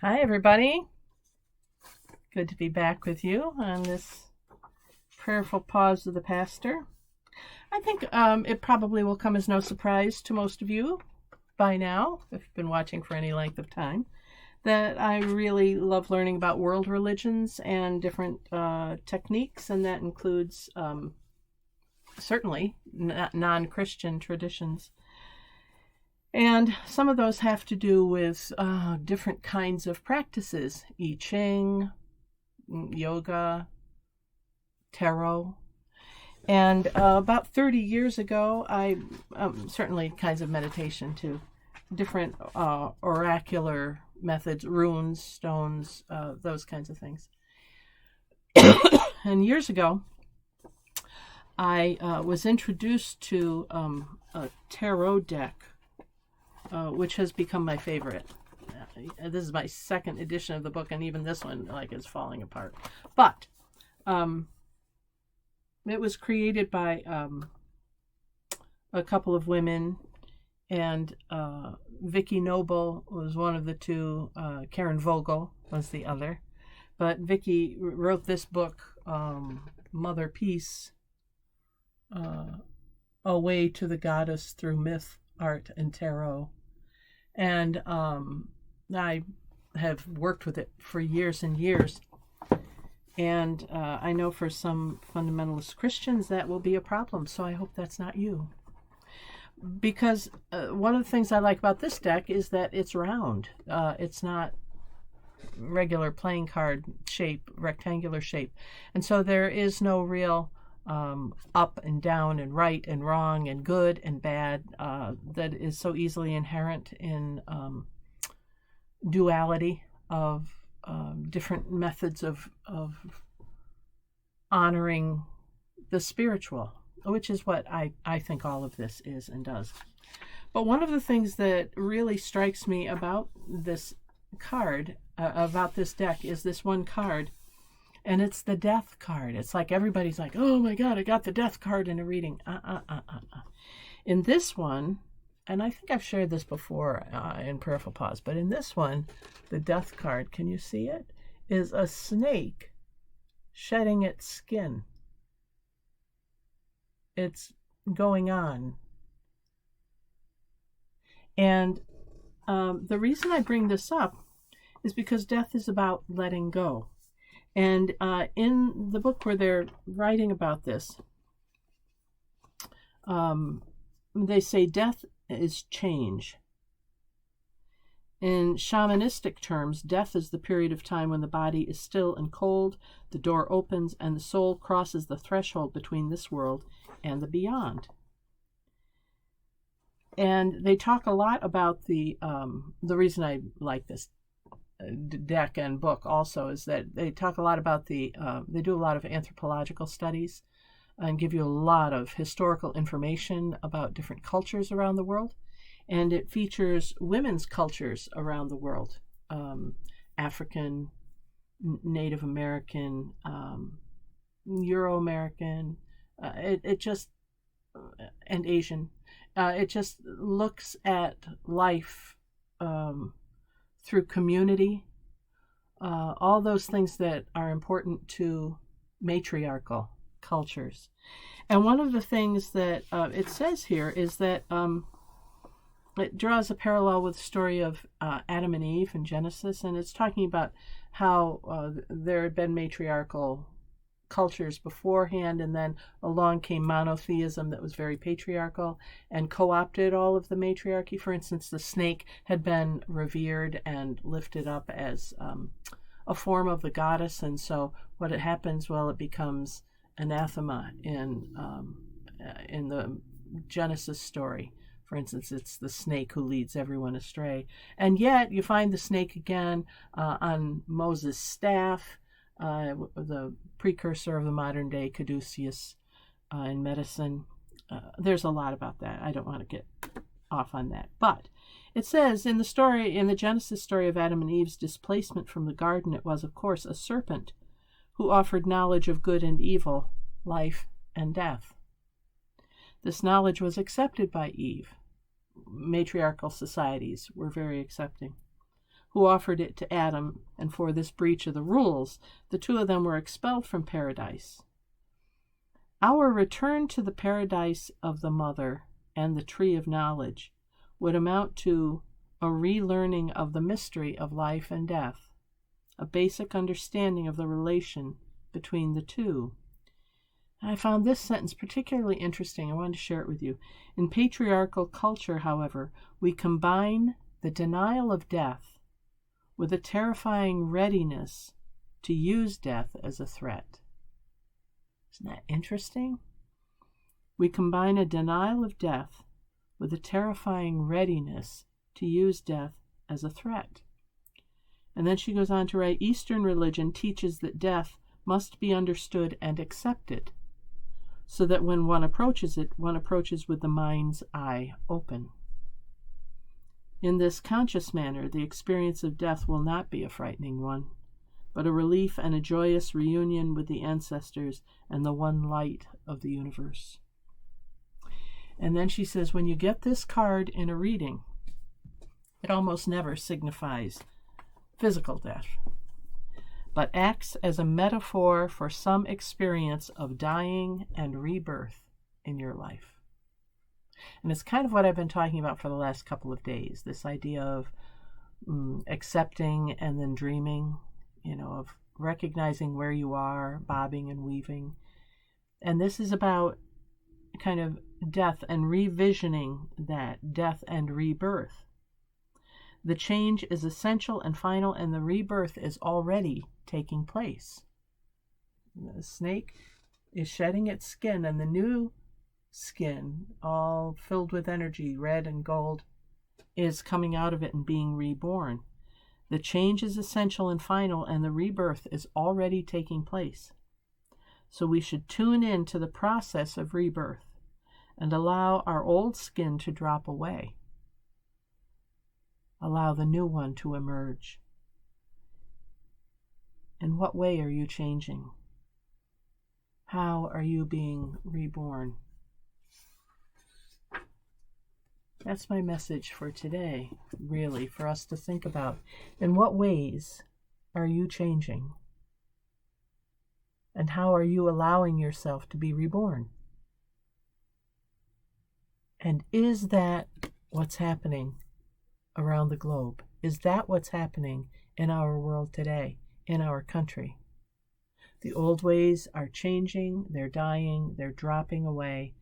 Hi, everybody. Good to be back with you on this prayerful pause of the pastor. I think it probably will come as no surprise to most of you by now, if you've been watching for any length of time, that I really love learning about world religions and different techniques, and that includes certainly non-Christian traditions. And some of those have to do with different kinds of practices: I Ching, yoga, tarot. And about 30 years ago, I certainly kinds of meditation too, different oracular methods, runes, stones, those kinds of things. And years ago, I was introduced to a tarot deck, which has become my favorite. This is my second edition of the book, and even this one is falling apart. But it was created by a couple of women, and Vicki Noble was one of the two. Karen Vogel was the other. But Vicki wrote this book, Mother Peace, A Way to the Goddess Through Myth, Art, and Tarot. And I have worked with it for years and years. And I know for some fundamentalist Christians that will be a problem, so I hope that's not you. Because one of the things I like about this deck is that it's round. It's not regular playing card shape, rectangular shape. And so there is no real up and down and right and wrong and good and bad that is so easily inherent in duality of different methods of honoring the spiritual, which is what I think all of this is and does. But one of the things that really strikes me about this card, about this deck, is this one card. And it's the death card. It's like everybody's like, oh my God, I got the death card in a reading. In this one, and I think I've shared this before in Prayerful Pause, but in this one, the death card, can you see it? Is a snake shedding its skin. It's going on. And the reason I bring this up is because death is about letting go. And in the book where they're writing about this, they say death is change. In shamanistic terms, death is the period of time when the body is still and cold, the door opens, and the soul crosses the threshold between this world and the beyond. And they talk a lot about the reason I like this deck and book also is that they talk a lot about they do a lot of anthropological studies and give you a lot of historical information about different cultures around the world, and it features women's cultures around the world, African, Native American, Euro-American, it just, and Asian. It just looks at life through community, all those things that are important to matriarchal cultures. And one of the things that it says here is that it draws a parallel with the story of Adam and Eve in Genesis, and it's talking about how there had been matriarchal cultures beforehand, and then along came monotheism that was very patriarchal and co-opted all of the matriarchy. For instance, the snake had been revered and lifted up as a form of the goddess, and so what it happens, well, it becomes anathema in the Genesis story. For instance, it's the snake who leads everyone astray. And yet you find the snake again on Moses' staff, the precursor of the modern day caduceus in medicine. There's a lot about that. I don't want to get off on that. But it says in the Genesis story of Adam and Eve's displacement from the garden, it was, of course, a serpent who offered knowledge of good and evil, life and death. This knowledge was accepted by Eve. Matriarchal societies were very accepting. who offered it to Adam, and for this breach of the rules, the two of them were expelled from paradise. Our return to the paradise of the mother and the tree of knowledge would amount to a relearning of the mystery of life and death, a basic understanding of the relation between the two. I found this sentence particularly interesting. I wanted to share it with you. In patriarchal culture, however, we combine the denial of death with a terrifying readiness to use death as a threat. Isn't that interesting? We combine a denial of death with a terrifying readiness to use death as a threat. And then she goes on to write, Eastern religion teaches that death must be understood and accepted, so that when one approaches it, one approaches with the mind's eye open. In this conscious manner, the experience of death will not be a frightening one, but a relief and a joyous reunion with the ancestors and the one light of the universe. And then she says, when you get this card in a reading, it almost never signifies physical death, but acts as a metaphor for some experience of dying and rebirth in your life. And it's kind of what I've been talking about for the last couple of days, this idea of accepting and then dreaming, of recognizing where you are, bobbing and weaving. And this is about kind of death and revisioning that death and rebirth. The change is essential and final, and the rebirth is already taking place. The snake is shedding its skin, and the new skin, all filled with energy, red and gold, is coming out of it and being reborn. The change is essential and final, and the rebirth is already taking place. So we should tune in to the process of rebirth and allow our old skin to drop away. Allow the new one to emerge. In what way are you changing? How are you being reborn? That's my message for today, really, for us to think about. In what ways are you changing? And how are you allowing yourself to be reborn? And is that what's happening around the globe? Is that what's happening in our world today, in our country? The old ways are changing, they're dying, they're dropping away.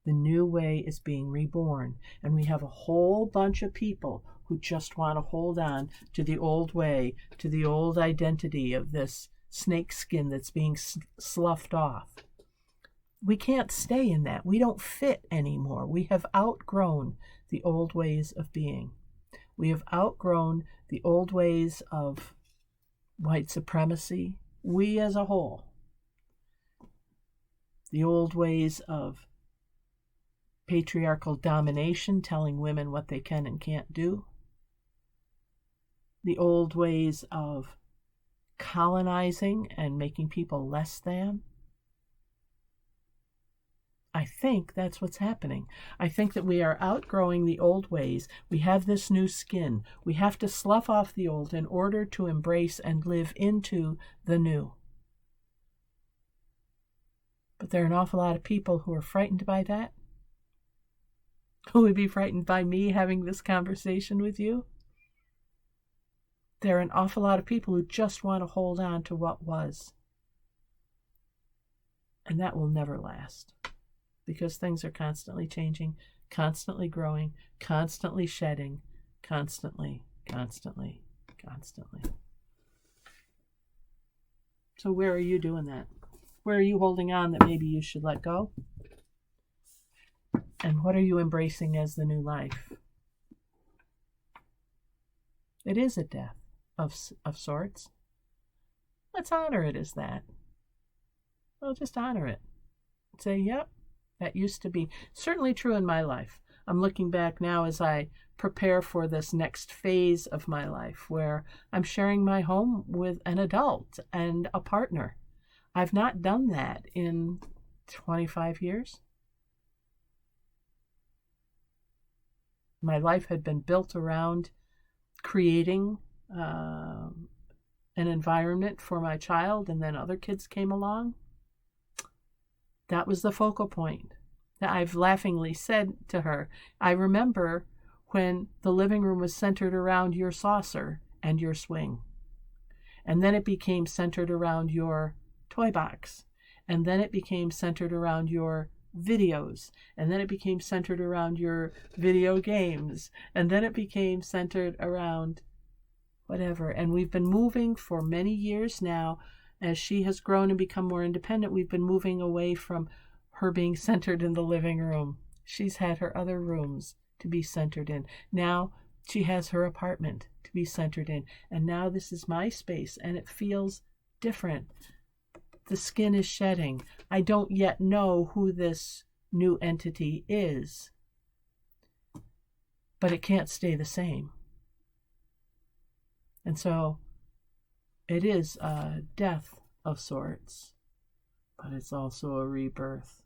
The new way is being reborn. And we have a whole bunch of people who just want to hold on to the old way, to the old identity of this snake skin that's being sloughed off. We can't stay in that. We don't fit anymore. We have outgrown the old ways of being. We have outgrown the old ways of white supremacy, we as a whole. The old ways of patriarchal domination, telling women what they can and can't do. The old ways of colonizing and making people less than. I think that's what's happening. I think that we are outgrowing the old ways. We have this new skin. We have to slough off the old in order to embrace and live into the new. But there are an awful lot of people who are frightened by that. Who would be frightened by me having this conversation with you? There are an awful lot of people who just want to hold on to what was. And that will never last. Because things are constantly changing, constantly growing, constantly shedding, constantly. So where are you doing that? Where are you holding on that maybe you should let go? And what are you embracing as the new life? It is a death of sorts. Let's honor it as that. Well, just honor it. Say, yep, that used to be certainly true in my life. I'm looking back now as I prepare for this next phase of my life where I'm sharing my home with an adult and a partner. I've not done that in 25 years. My life had been built around creating an environment for my child, and then other kids came along. That was the focal point. I've laughingly said to her, I remember when the living room was centered around your saucer and your swing. And then it became centered around your toy box. And then it became centered around your videos. And then it became centered around your video games. And then it became centered around whatever. And we've been moving for many years now. As she has grown and become more independent, we've been moving away from her being centered in the living room. She's had her other rooms to be centered in. Now she has her apartment to be centered in. And now this is my space, and it feels different. The skin is shedding. I don't yet know who this new entity is, but it can't stay the same. And so it is a death of sorts, but it's also a rebirth.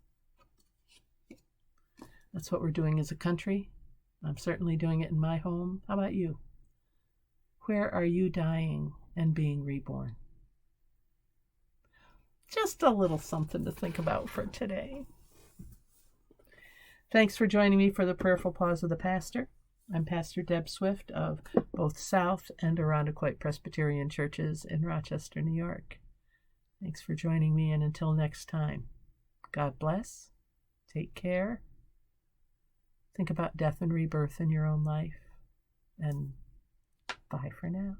That's what we're doing as a country. I'm certainly doing it in my home. How about you? Where are you dying and being reborn? Just a little something to think about for today. Thanks for joining me for the Prayerful Pause of the Pastor. I'm Pastor Deb Swift of both South and Irondequoit Presbyterian churches in Rochester, New York. Thanks for joining me, and until next time, God bless, take care, think about death and rebirth in your own life, and bye for now.